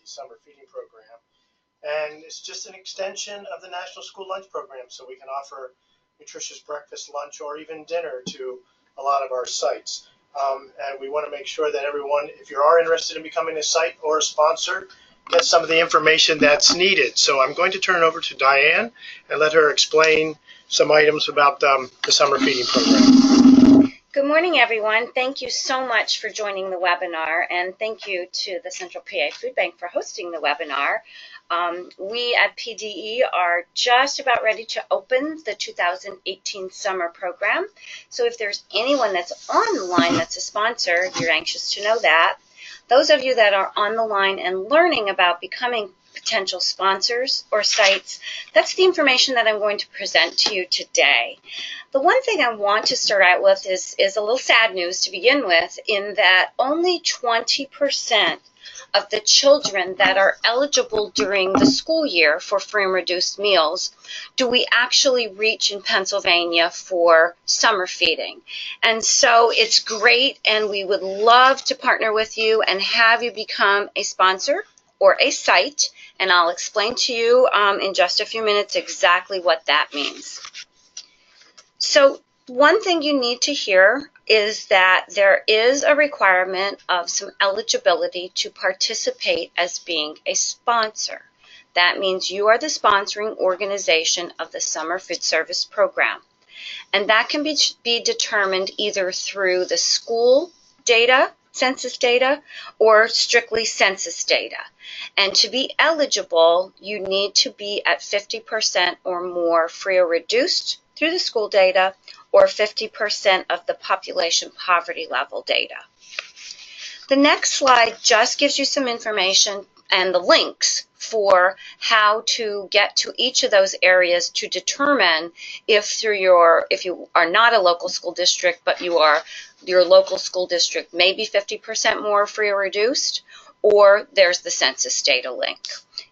summer feeding program. And it's just an extension of the National School Lunch Program, so we can offer nutritious breakfast, lunch, or even dinner to a lot of our sites. And we want to make sure that everyone, if you are interested in becoming a site or a sponsor, gets some of the information that's needed. So I'm going to turn it over to Diane and let her explain some items about the summer feeding program. Good morning, everyone. Thank you so much for joining the webinar, and thank you to the Central PA Food Bank for hosting the webinar. We at PDE are just about ready to open the 2018 summer program. So if there's anyone that's on the line that's a sponsor, you're anxious to know that. Those of you that are on the line and learning about becoming potential sponsors or sites, that's the information that I'm going to present to you today. The one thing I want to start out with is a little sad news to begin with, in that only 20% of the children that are eligible during the school year for free and reduced meals do we actually reach in Pennsylvania for summer feeding. And so it's great, and we would love to partner with you and have you become a sponsor or a site, and I'll explain to you in just a few minutes exactly what that means. So one thing you need to hear is that there is a requirement of some eligibility to participate as being a sponsor. That means you are the sponsoring organization of the Summer Food Service Program. And that can be determined either through the school data, census data, or strictly census data. And to be eligible, you need to be at 50% or more free or reduced through the school data, or 50% of the population poverty level data. The next slide just gives you some information and the links for how to get to each of those areas to determine if you are not a local school district, but your local school district may be 50% more free or reduced, or there's the census data link.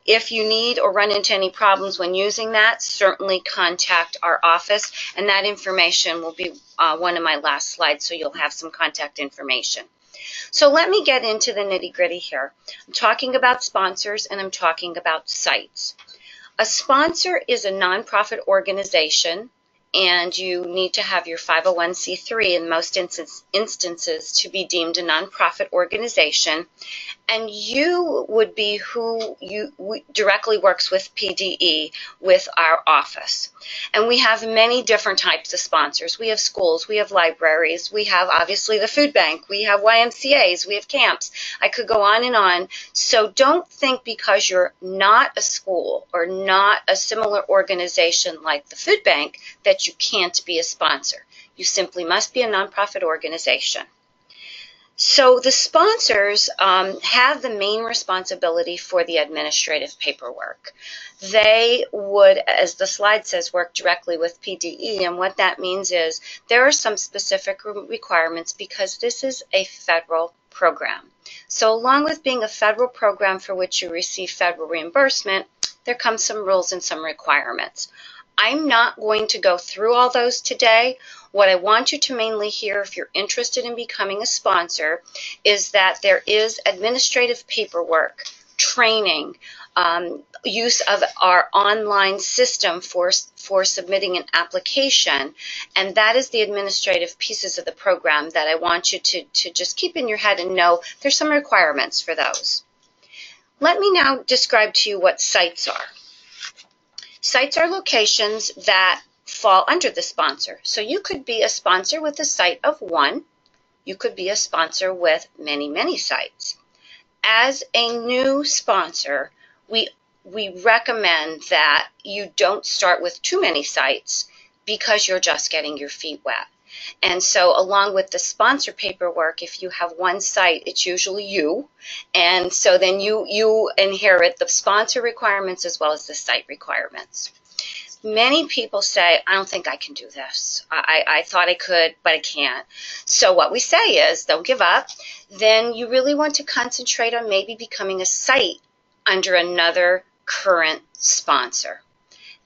If you need or run into any problems when using that, certainly contact our office, and that information will be one of my last slides, so you'll have some contact information. So let me get into the nitty-gritty here. I'm talking about sponsors, and I'm talking about sites. A sponsor is a nonprofit organization, and you need to have your 501c3 in most instances to be deemed a nonprofit organization. And you would be who directly works with PDE, with our office. And we have many different types of sponsors. We have schools, we have libraries, we have obviously the food bank, we have YMCAs, we have camps. I could go on and on. So don't think because you're not a school or not a similar organization like the food bank that you can't be a sponsor. You simply must be a nonprofit organization. So the sponsors have the main responsibility for the administrative paperwork. They would, as the slide says, work directly with PDE, and what that means is there are some specific requirements because this is a federal program. So along with being a federal program for which you receive federal reimbursement, there comes some rules and some requirements. I'm not going to go through all those today. What I want you to mainly hear, if you're interested in becoming a sponsor, is that there is administrative paperwork, training, use of our online system for submitting an application, and that is the administrative pieces of the program that I want you to just keep in your head and know there's some requirements for those. Let me now describe to you what sites are. Sites are locations that fall under the sponsor. So you could be a sponsor with a site of one. You could be a sponsor with many, many sites. As a new sponsor, we recommend that you don't start with too many sites because you're just getting your feet wet. And so along with the sponsor paperwork, if you have one site, it's usually you. And so then you inherit the sponsor requirements as well as the site requirements. Many people say, I don't think I can do this. I thought I could, but I can't. So what we say is, don't give up. Then you really want to concentrate on maybe becoming a site under another current sponsor.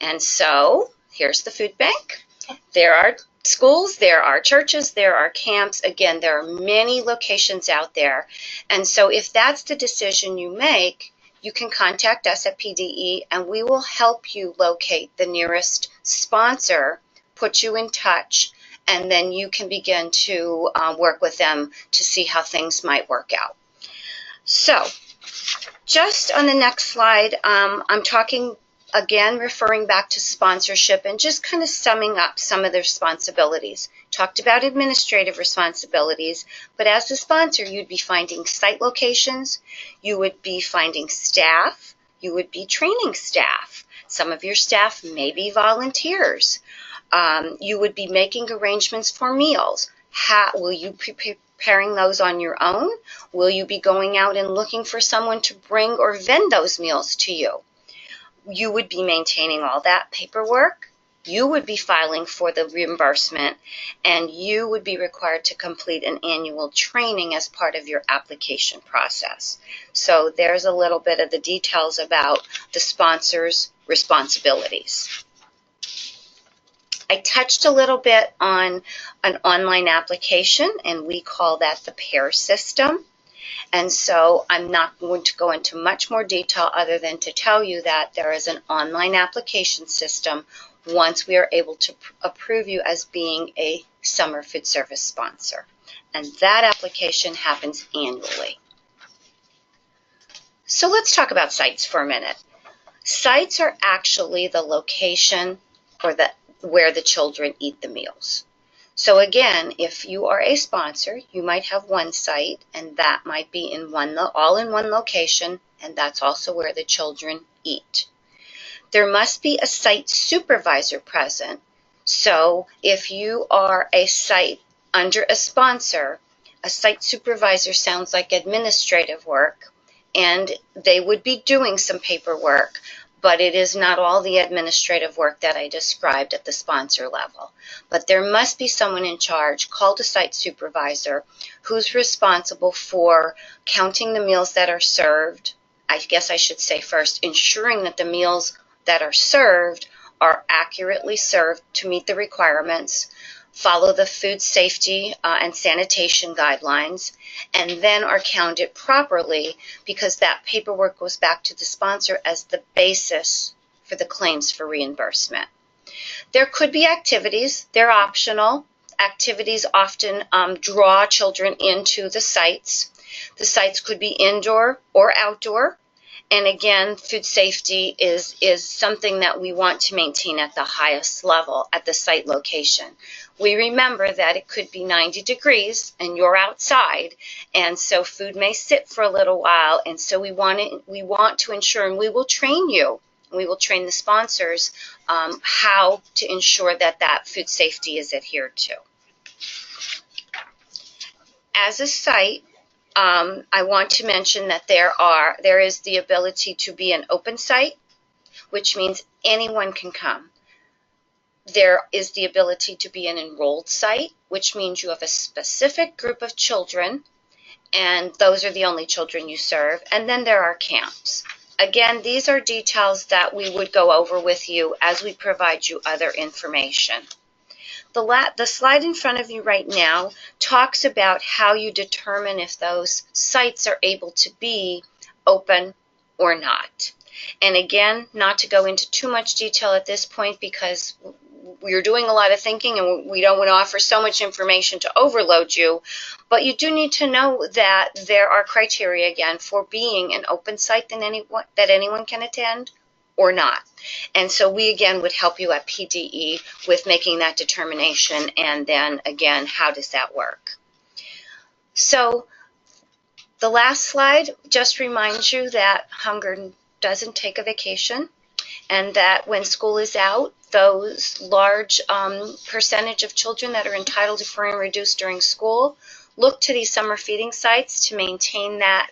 And so here's the food bank. There are schools, there are churches, there are camps. Again, there are many locations out there. And so if that's the decision you make, you can contact us at PDE and we will help you locate the nearest sponsor, put you in touch, and then you can begin to work with them to see how things might work out. So, just on the next slide, I'm talking again, referring back to sponsorship and just kind of summing up some of the responsibilities. Talked about administrative responsibilities, but as a sponsor, you'd be finding site locations, you would be finding staff, you would be training staff. Some of your staff may be volunteers. You would be making arrangements for meals. Will you be preparing those on your own? Will you be going out and looking for someone to bring or vend those meals to you? You would be maintaining all that paperwork. You would be filing for the reimbursement, and you would be required to complete an annual training as part of your application process. So there's a little bit of the details about the sponsor's responsibilities. I touched a little bit on an online application, and we call that the PAIR system. And so I'm not going to go into much more detail other than to tell you that there is an online application system once we are able to approve you as being a summer food service sponsor. And that application happens annually. So let's talk about sites for a minute. Sites are actually the location or where the children eat the meals. So again, if you are a sponsor, you might have one site, and that might be all in one location, and that's also where the children eat. There must be a site supervisor present. So if you are a site under a sponsor, a site supervisor sounds like administrative work, and they would be doing some paperwork, but it is not all the administrative work that I described at the sponsor level. But there must be someone in charge, called a site supervisor, who's responsible for counting the meals that are served. I guess I should say first, ensuring that the meals that are served are accurately served to meet the requirements, follow the food safety and sanitation guidelines, and then are counted properly, because that paperwork goes back to the sponsor as the basis for the claims for reimbursement. There could be activities. They're optional. Activities often draw children into the sites. The sites could be indoor or outdoor. And again, food safety is something that we want to maintain at the highest level at the site location. We remember that it could be 90 degrees and you're outside, and so food may sit for a little while, and so we want to ensure, and we will train you, we will train the sponsors how to ensure that that food safety is adhered to. As a site, I want to mention that there is the ability to be an open site, which means anyone can come. There is the ability to be an enrolled site, which means you have a specific group of children, and those are the only children you serve. And then there are camps. Again, these are details that we would go over with you as we provide you other information. The slide in front of you right now talks about how you determine if those sites are able to be open or not. And again, not to go into too much detail at this point because we're doing a lot of thinking and we don't want to offer so much information to overload you, but you do need to know that there are criteria again for being an open site that anyone can attend or not. And so we again would help you at PDE with making that determination, and then again, how does that work? So the last slide just reminds you that hunger doesn't take a vacation, and that when school is out, those large percentage of children that are entitled to free and reduced during school look to these summer feeding sites to maintain that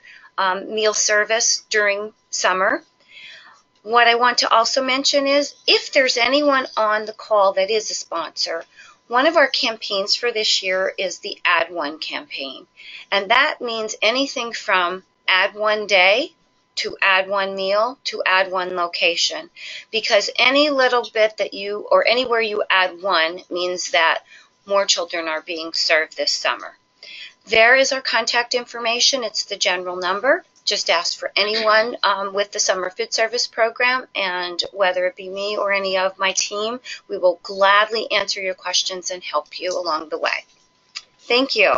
meal service during summer. What I want to also mention is if there's anyone on the call that is a sponsor, one of our campaigns for this year is the Add One campaign. And that means anything from add one day to add one meal to add one location. Because any little bit that or anywhere you add one means that more children are being served this summer. There is our contact information. It's the general number. just ask for anyone with the Summer Food Service Program, and whether it be me or any of my team, we will gladly answer your questions and help you along the way. Thank you.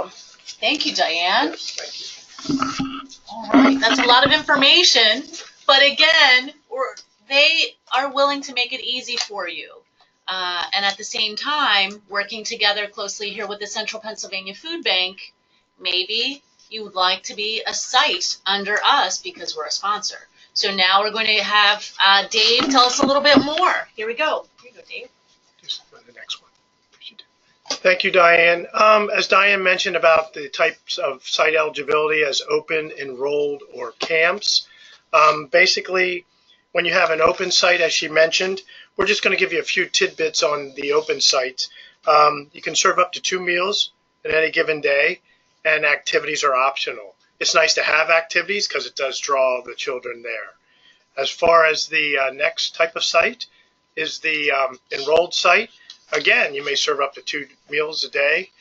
Thank you, Diane. Yes, thank you. All right, that's a lot of information, but again, they are willing to make it easy for you. And at the same time, working together closely here with the Central Pennsylvania Food Bank, maybe you would like to be a site under us because we're a sponsor. So now we're going to have Dave tell us a little bit more. Here we go. Here you go, Dave. Just the next one. Thank you, Diane. As Diane mentioned about the types of site eligibility as open, enrolled, or camps, basically, when you have an open site, as she mentioned, we're just going to give you a few tidbits on the open sites. You can serve up to 2 meals in any given day, and activities are optional. It's nice to have activities because it does draw the children there. As far as the next type of site is the enrolled site. Again, you may serve up to 2 meals a day.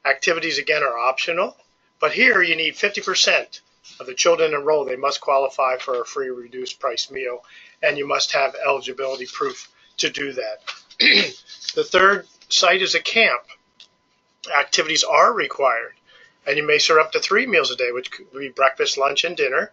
Activities, again, are optional. But here you need 50% of the children enrolled. They must qualify for a free reduced price meal, and you must have eligibility proof to do that. The third site is a camp. Activities are required, and you may serve up to 3 meals a day, which could be breakfast, lunch, and dinner.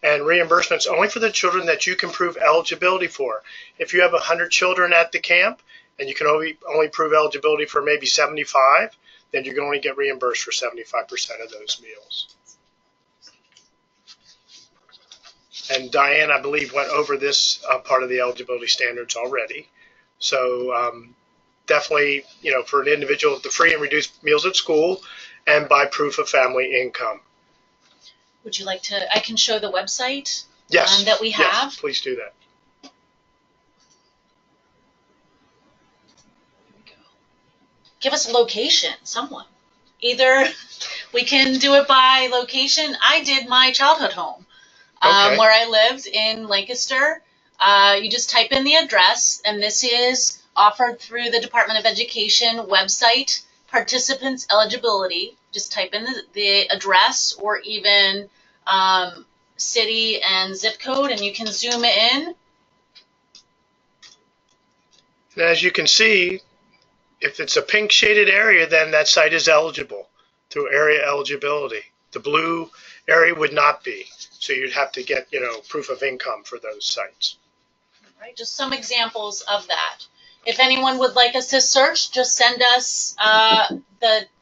And reimbursements only for the children that you can prove eligibility for. If you have 100 children at the camp, and you can only prove eligibility for maybe 75, then you can only get reimbursed for 75% of those meals. And Diane, I believe, went over this part of the eligibility standards already. So definitely, for an individual, the free and reduced meals at school, and by proof of family income. Would you like to, I can show the website Yes, that we have? Yes, please do that. Give us a location, someone. Either we can do it by location. I did my childhood home where I lived in Lancaster. You just type in the address, and this is offered through the Department of Education website, participants eligibility. Just type in the address or even city and zip code, and you can zoom in. And as you can see, if it's a pink shaded area, then that site is eligible through area eligibility. The blue area would not be. So you'd have to get, proof of income for those sites. All right, just some examples of that. If anyone would like us to search, just send us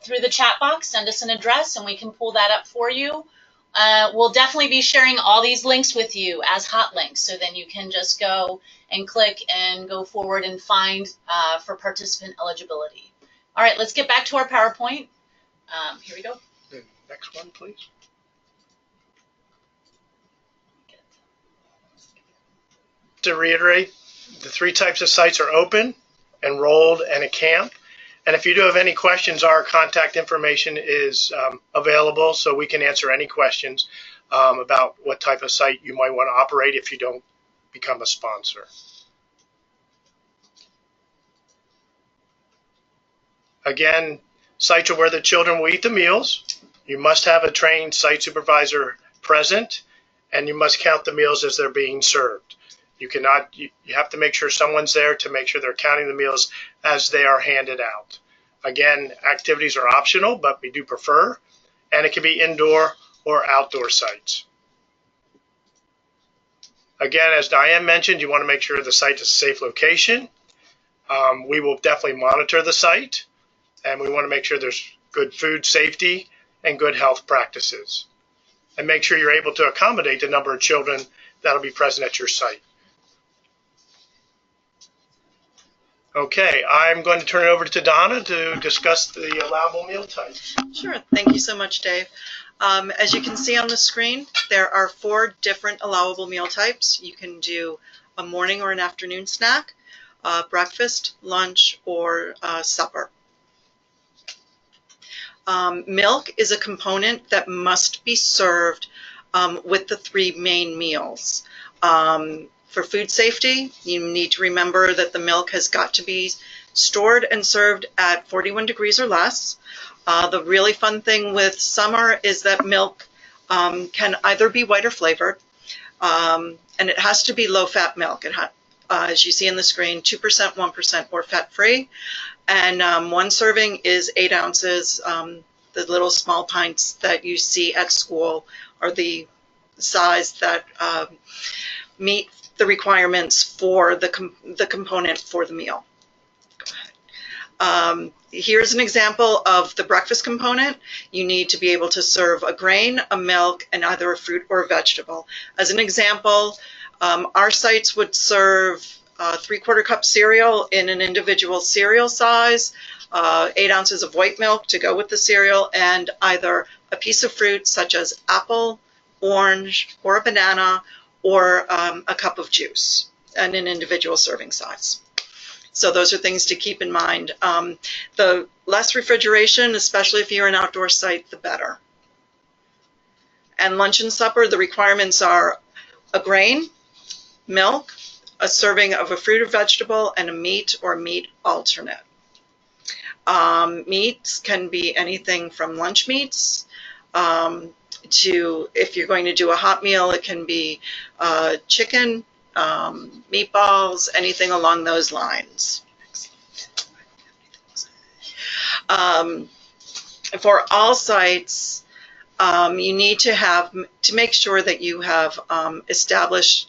through the chat box, send us an address, and we can pull that up for you. We'll definitely be sharing all these links with you as hot links, so then you can just go and click and go forward and find for participant eligibility. All right, let's get back to our PowerPoint. Here we go. The next one, please. To reiterate, the 3 types of sites are open, enrolled, and a camp. And if you do have any questions, our contact information is available, so we can answer any questions about what type of site you might want to operate if you don't become a sponsor. Again, sites are where the children will eat the meals. You must have a trained site supervisor present, and you must count the meals as they're being served. You have to make sure someone's there to make sure they're counting the meals as they are handed out. Again, activities are optional, but we do prefer, and it can be indoor or outdoor sites. Again, as Diane mentioned, you want to make sure the site is a safe location. We will definitely monitor the site, and we want to make sure there's good food safety and good health practices. And make sure you're able to accommodate the number of children that will be present at your site. Okay, I'm going to turn it over to Donna to discuss the allowable meal types. Sure. Thank you so much, Dave. As you can see on the screen, there are 4 different allowable meal types. You can do a morning or an afternoon snack, breakfast, lunch, or supper. Milk is a component that must be served with the 3 main meals. For food safety, you need to remember that the milk has got to be stored and served at 41 degrees or less. The really fun thing with summer is that milk can either be white or flavored, and it has to be low-fat milk. As you see on the screen, 2%, 1%, or fat-free. And one serving is 8 ounces. The little small pints that you see at school are the size that meet the requirements for the component for the meal. Here's an example of the breakfast component. You need to be able to serve a grain, a milk, and either a fruit or a vegetable. As an example, our sites would serve 3/4 cup cereal in an individual cereal size, 8 ounces of white milk to go with the cereal, and either a piece of fruit such as apple, orange, or a banana, or a cup of juice in an individual serving size. So those are things to keep in mind. The less refrigeration, especially if you're an outdoor site, the better. And lunch and supper, the requirements are a grain, milk, a serving of a fruit or vegetable, and a meat or meat alternate. Meats can be anything from lunch meats to, if you're going to do a hot meal, it can be chicken, meatballs, anything along those lines. For all sites, you need to make sure that you have established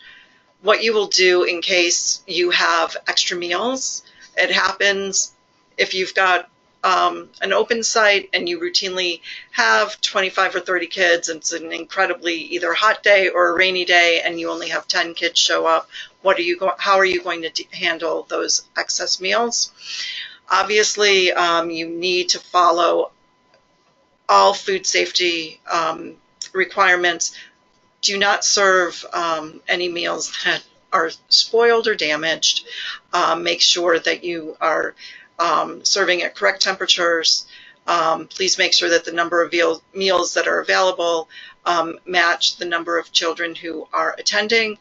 what you will do in case you have extra meals. It happens if you've got an open site and you routinely have 25 or 30 kids, and it's an incredibly either hot day or a rainy day, and you only have 10 kids show up. How are you going to handle those excess meals? Obviously, you need to follow all food safety requirements. Do not serve any meals that are spoiled or damaged. Make sure that you are serving at correct temperatures. Please make sure that the number of meals that are available match the number of children who are attending,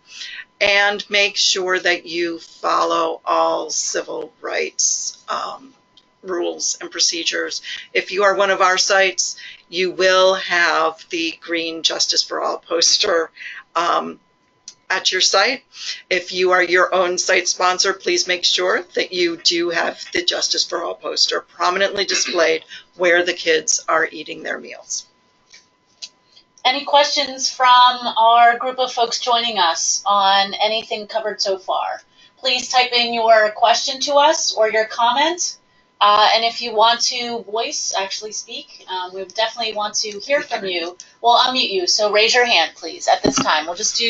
and make sure that you follow all civil rights rules and procedures. If you are one of our sites, you will have the green Justice for All poster at your site. If you are your own site sponsor, please make sure that you do have the Justice for All poster prominently displayed where the kids are eating their meals. Any questions from our group of folks joining us on anything covered so far? Please type in your question to us or your comment. And if you want to actually speak, we definitely want to hear from you. We'll unmute you, so raise your hand, please, at this time. We'll just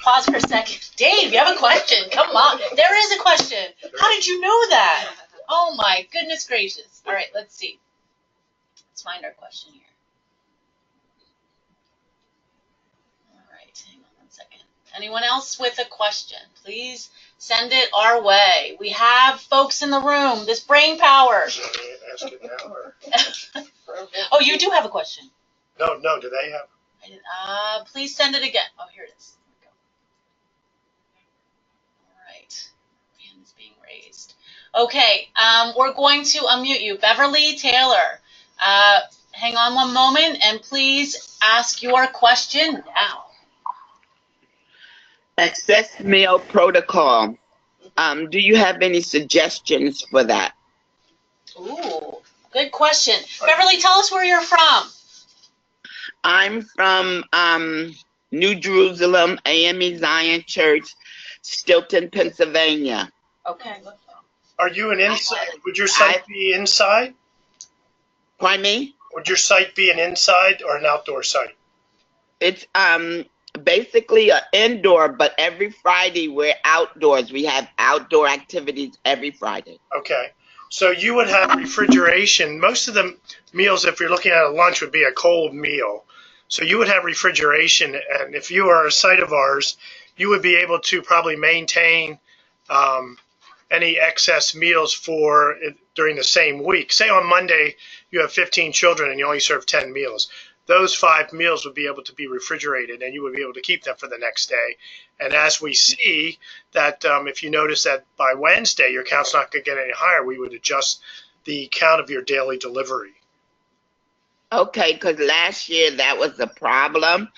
pause for a second. Dave, you have a question. Come on. There is a question. How did you know that? Oh, my goodness gracious. All right, let's see. Let's find our question here. All right, hang on one second. Anyone else with a question? Please send it our way. We have folks in the room. This brain power. Ask it now. Oh, you do have a question. No, do they have? Please send it again. Oh, here it is. Here we go. All right. Hand is being raised. Okay, we're going to unmute you. Beverly Taylor. Hang on one moment, and please ask your question now. Excess meal protocol. Do you have any suggestions for that? Ooh, good question. Beverly, tell us where you're from. I'm from New Jerusalem, AME Zion Church, Stilton, Pennsylvania. Okay. Are you an inside? Would your site be inside? Pardon me? Would your site be an inside or an outdoor site? It's basically an indoor, but every Friday we're outdoors. We have outdoor activities every Friday. Okay. So you would have refrigeration. Most of the meals, if you're looking at a lunch, would be a cold meal. So you would have refrigeration, and if you are a site of ours, you would be able to probably maintain any excess meals during the same week. Say on Monday you have 15 children and you only serve 10 meals. Those 5 meals would be able to be refrigerated, and you would be able to keep them for the next day. And as we see that, if you notice that by Wednesday your count's not going to get any higher, we would adjust the count of your daily delivery. Okay, because last year that was the problem,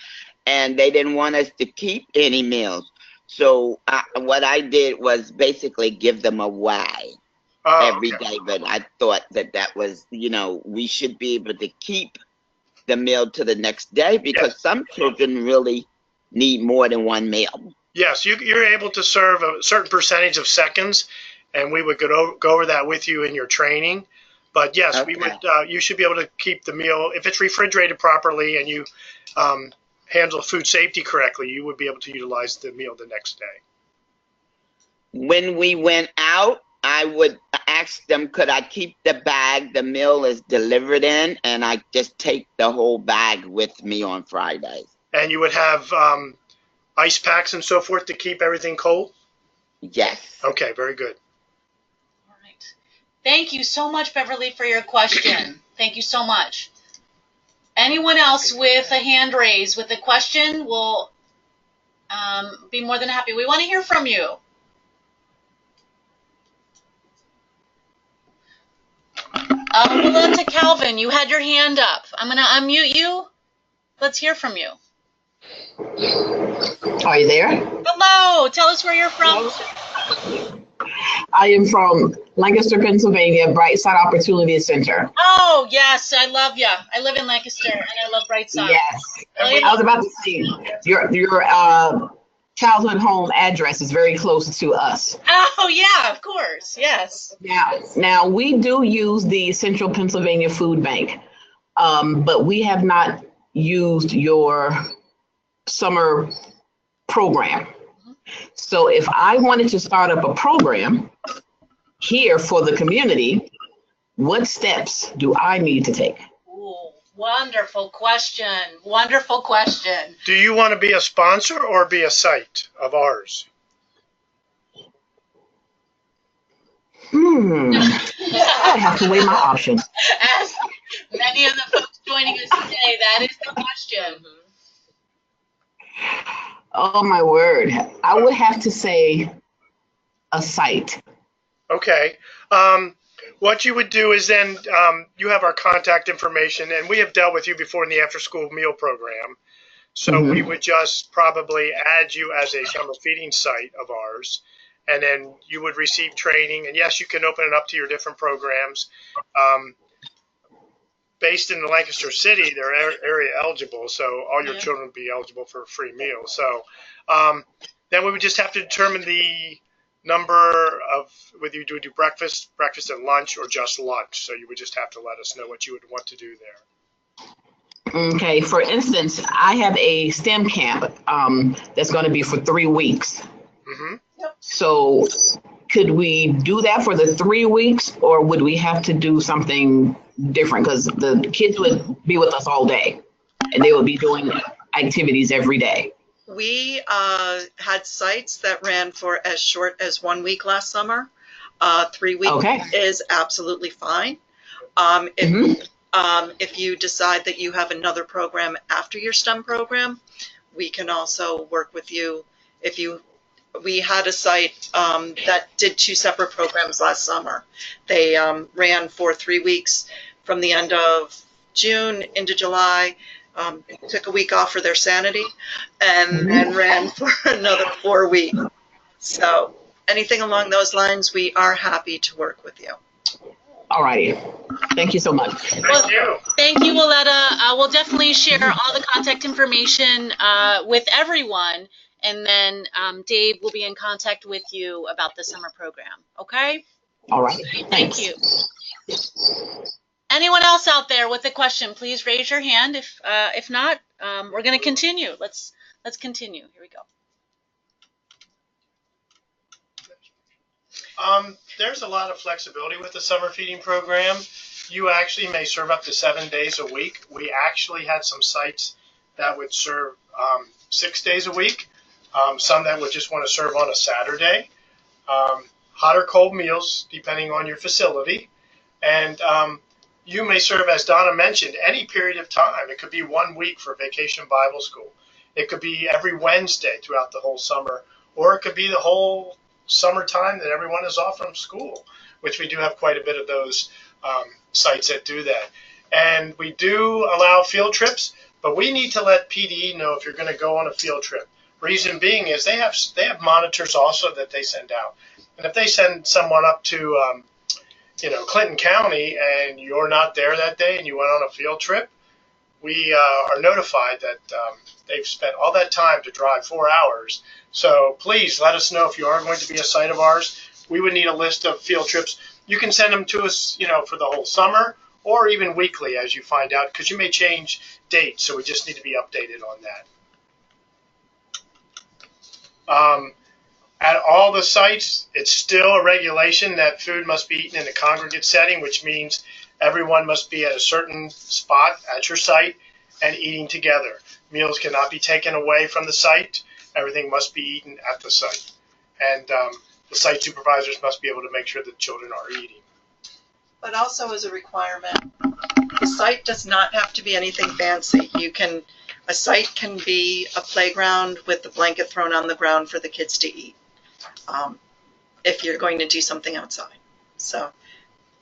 and they didn't want us to keep any meals. So what I did was basically give them away Oh, every okay. day. But I thought that was, we should be able to keep the meal to the next day Yes. because some children really need more than one meal. Yes, you're able to serve a certain percentage of seconds, and we would go over that with you in your training. But yes, we would. Okay. You should be able to keep the meal if it's refrigerated properly and you um, handle food safety correctly. You would be able to utilize the meal the next day. When we went out, I would ask them, could I keep the bag the meal is delivered in, and I just take the whole bag with me on Fridays. And you would have ice packs and so forth to keep everything cold. Yes. Okay, very good. All right. Thank you so much, Beverly, for your question. Thank you so much. Anyone else with a hand raised with a question will be more than happy. We want to hear from you. Melinda Calvin, you had your hand up. I'm going to unmute you. Let's hear from you. Are you there? Hello. Tell us where you're from. I am from Lancaster, Pennsylvania, Brightside Opportunity Center. Oh, yes. I love you. I live in Lancaster, and I love Brightside. Yes. I was about to say, your childhood home address is very close to us. Oh, yeah, of course. Yes. Now we do use the Central Pennsylvania Food Bank, but we have not used your summer program. So if I wanted to start up a program here for the community, what steps do I need to take? Ooh, wonderful question. Wonderful question. Do you want to be a sponsor or be a site of ours? I'd have to weigh my options. As many of the folks joining us today, that is the question. Oh my word. I would have to say a site. Okay. What you would do is then you have our contact information, and we have dealt with you before in the after-school meal program. So we would just probably add you as a summer feeding site of ours, and then you would receive training. And yes, you can open it up to your different programs. Based in the Lancaster City, they're area eligible, so all your children would be eligible for a free meal. So then we would just have to determine the number of whether you do breakfast and lunch, or just lunch. So you would just have to let us know what you would want to do there. Okay, for instance, I have a STEM camp that's going to be for 3 weeks. Mm-hmm. So could we do that for the 3 weeks, or would we have to do something different? Because the kids would be with us all day and they would be doing activities every day. We had sites that ran for as short as 1 week last summer. 3 weeks is absolutely fine. If you decide that you have another program after your STEM program, we can also work with you. We had a site that did 2 separate programs last summer. They ran for 3 weeks from the end of June into July. Took a week off for their sanity, and then ran for another 4 weeks. So anything along those lines, we are happy to work with you. All righty. Thank you so much. Thank you. Thank you, Willetta. We'll definitely share all the contact information with everyone, and then Dave will be in contact with you about the summer program. Okay? All right. Thank you. Anyone else out there with a question, please raise your hand. If not, we're going to continue. Let's continue. Here we go. There's a lot of flexibility with the summer feeding program. You actually may serve up to 7 days a week. We actually had some sites that would serve 6 days a week. Some that would just want to serve on a Saturday. Hot or cold meals, depending on your facility. And you may serve, as Donna mentioned, any period of time. It could be 1 week for Vacation Bible School. It could be every Wednesday throughout the whole summer, or it could be the whole summertime that everyone is off from school, which we do have quite a bit of those sites that do that. And we do allow field trips, but we need to let PDE know if you're going to go on a field trip. Reason being is they have monitors also that they send out. And if they send someone up to Clinton County and you're not there that day and you went on a field trip, we are notified that they've spent all that time to drive 4 hours. So please let us know if you are going to be a site of ours. We would need a list of field trips. You can send them to us, for the whole summer or even weekly as you find out, because you may change dates. So we just need to be updated on that. At all the sites, it's still a regulation that food must be eaten in a congregate setting, which means everyone must be at a certain spot at your site and eating together. Meals cannot be taken away from the site. Everything must be eaten at the site. And the site supervisors must be able to make sure that children are eating. But also as a requirement, the site does not have to be anything fancy. A site can be a playground with the blanket thrown on the ground for the kids to eat. If you're going to do something outside. So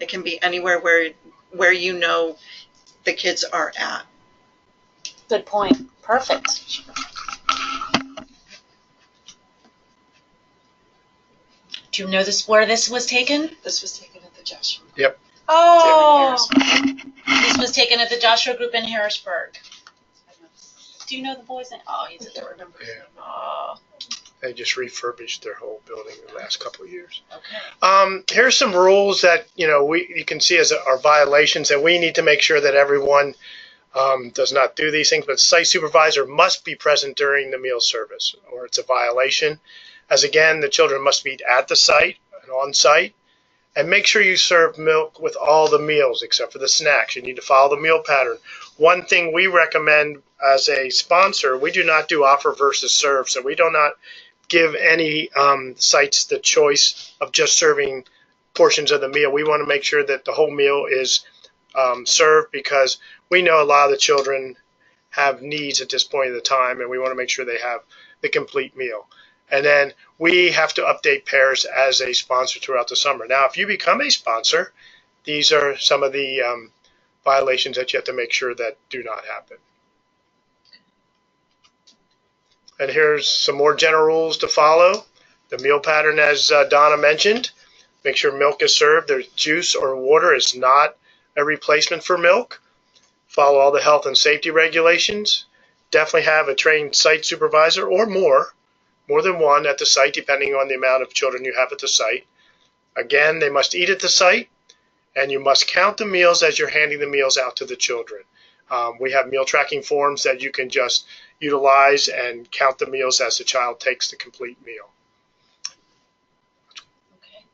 it can be anywhere where the kids are at. Good point. Perfect. Do you know where this was taken? This was taken at the Joshua. Yep. Oh, this was taken at the Joshua Group in Harrisburg. Do you know the boys' name? Oh, he's a remember. Yeah. Oh. They just refurbished their whole building in the last couple of years. Okay. Here's some rules that you can see as our violations, and we need to make sure that everyone does not do these things. But the site supervisor must be present during the meal service, or it's a violation. As again, the children must eat at the site and on site, and make sure you serve milk with all the meals except for the snacks. You need to follow the meal pattern. One thing we recommend as a sponsor, we do not do offer versus serve, so we do not give any sites the choice of just serving portions of the meal. We want to make sure that the whole meal is served, because we know a lot of the children have needs at this point in the time, and we want to make sure they have the complete meal. And then we have to update pairs as a sponsor throughout the summer. Now, if you become a sponsor, these are some of the violations that you have to make sure that do not happen. And here's some more general rules to follow. The meal pattern, as Donna mentioned, make sure milk is served. There's juice or water is not a replacement for milk. Follow all the health and safety regulations. Definitely have a trained site supervisor or more than one at the site, depending on the amount of children you have at the site. Again, they must eat at the site, and you must count the meals as you're handing the meals out to the children. We have meal tracking forms that you can just utilize and count the meals as the child takes the complete meal. Okay.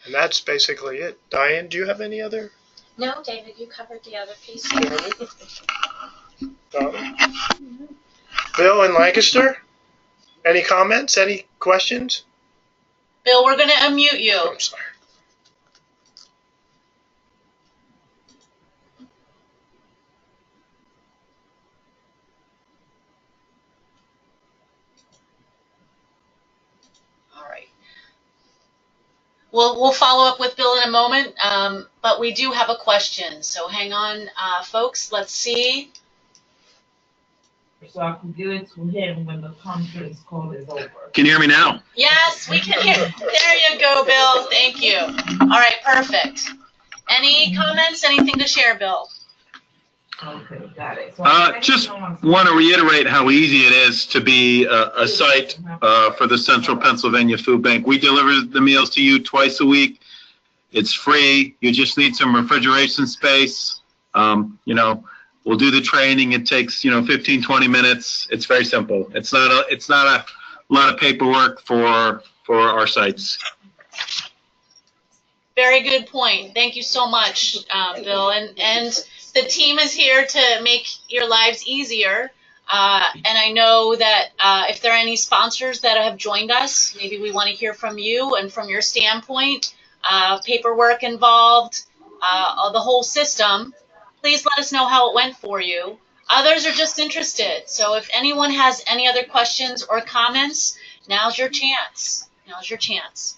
And that's basically it. Diane, do you have any other? No, David, you covered the other piece. Bill in Lancaster, any comments, any questions? Bill, we're going to unmute you. Oh, I'm sorry. We'll follow up with Bill in a moment, but we do have a question. So hang on, folks. Let's see. So I can give it to him when the conference call is over. Can you hear me now? Yes, we can hear. There you go, Bill. Thank you. All right, perfect. Any comments? Anything to share, Bill? Okay, got it. So Just want to reiterate how easy it is to be a site for the Central Pennsylvania Food Bank. We deliver the meals to you twice a week. It's free. You just need some refrigeration space. We'll do the training. It takes 15, 20 minutes. It's very simple. It's not a lot of paperwork for our sites. Very good point. Thank you so much, Bill. And the team is here to make your lives easier. And I know that if there are any sponsors that have joined us, maybe we want to hear from you and from your standpoint, paperwork involved, the whole system. Please let us know how it went for you. Others are just interested. So if anyone has any other questions or comments, now's your chance. Now's your chance.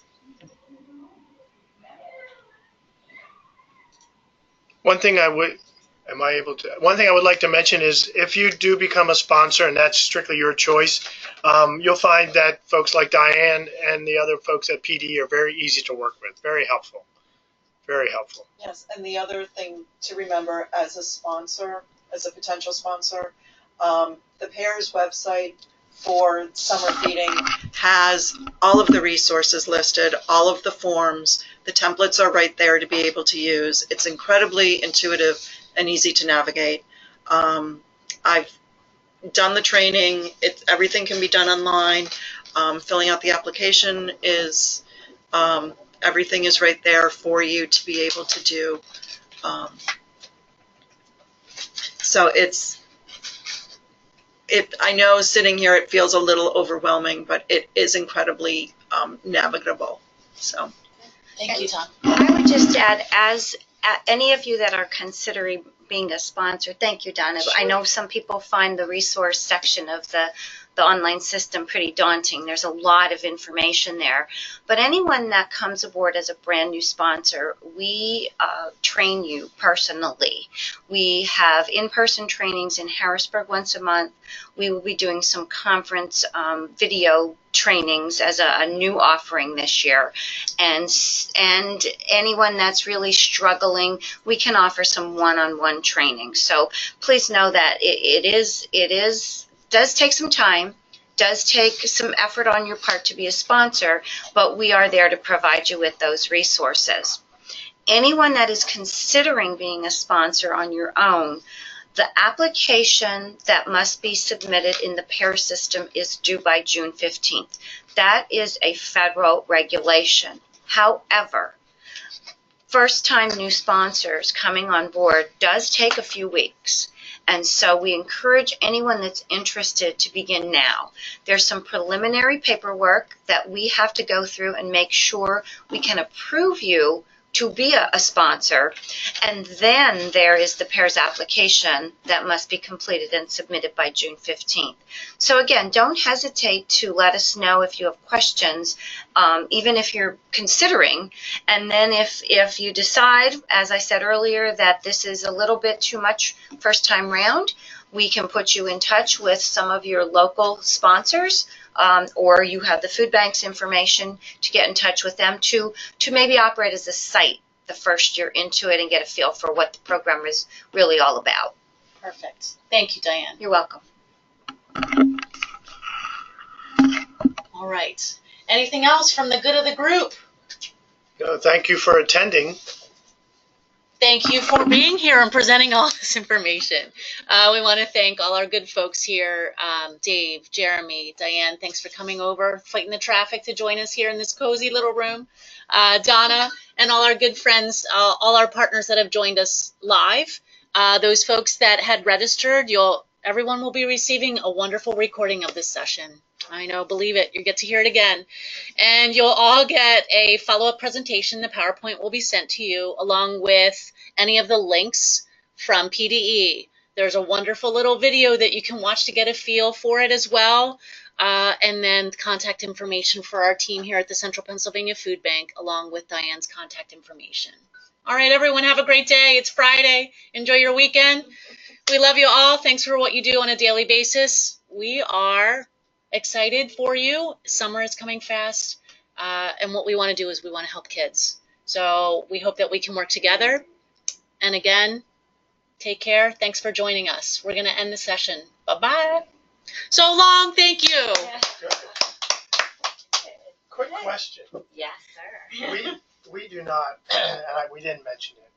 One thing I would like to mention is if you do become a sponsor, and that's strictly your choice, you'll find that folks like Diane and the other folks at PD are very easy to work with, very helpful, very helpful. Yes, and the other thing to remember as a sponsor, as a potential sponsor, the PAIR's website for summer feeding has all of the resources listed, all of the forms. The templates are right there to be able to use. It's incredibly intuitive and easy to navigate. I've done the training. Everything can be done online. Filling out the application is, everything is right there for you to be able to do. So I know sitting here it feels a little overwhelming, but it is incredibly navigable. So, Thank you, Tom. I would just add, as any of you that are considering being a sponsor, thank you, Donna. Sure. I know some people find the resource section of the online system pretty daunting. There's a lot of information there. But anyone that comes aboard as a brand new sponsor, we train you personally. We have in-person trainings in Harrisburg once a month. We will be doing some conference video trainings as a new offering this year. And anyone that's really struggling, we can offer some one-on-one training. So please know that it does take some time, does take some effort on your part to be a sponsor, but we are there to provide you with those resources. Anyone that is considering being a sponsor on your own, the application that must be submitted in the PAIR system is due by June 15th. That is a federal regulation. However, first-time new sponsors coming on board does take a few weeks. And so we encourage anyone that's interested to begin now. There's some preliminary paperwork that we have to go through and make sure we can approve you to be a sponsor. And then there is the PAIR's application that must be completed and submitted by June 15th. So again, don't hesitate to let us know if you have questions, even if you're considering. And then if you decide, as I said earlier, that this is a little bit too much first time round, we can put you in touch with some of your local sponsors, or you have the food bank's information to get in touch with them to maybe operate as a site the first year into it and get a feel for what the program is really all about. Perfect. Thank you, Diane. You're welcome. All right. Anything else from the good of the group? Thank you for attending. Thank you for being here and presenting all this information. We want to thank all our good folks here, Dave, Jeremy, Diane, thanks for coming over, fighting the traffic to join us here in this cozy little room. Donna, and all our good friends, all our partners that have joined us live. Those folks that had registered, everyone will be receiving a wonderful recording of this session. I know, believe it, you get to hear it again. And you'll all get a follow-up presentation. The PowerPoint will be sent to you along with any of the links from PDE. There's a wonderful little video that you can watch to get a feel for it as well. And then contact information for our team here at the Central Pennsylvania Food Bank along with Diane's contact information. All right, everyone, have a great day. It's Friday. Enjoy your weekend. We love you all. Thanks for what you do on a daily basis. We are excited for you. Summer is coming fast, and what we want to do is we want to help kids. So we hope that we can work together. And again, take care. Thanks for joining us. We're going to end the session. Bye-bye. So long. Thank you. Good. Quick question. Yes, sir. We do not, and we didn't mention it,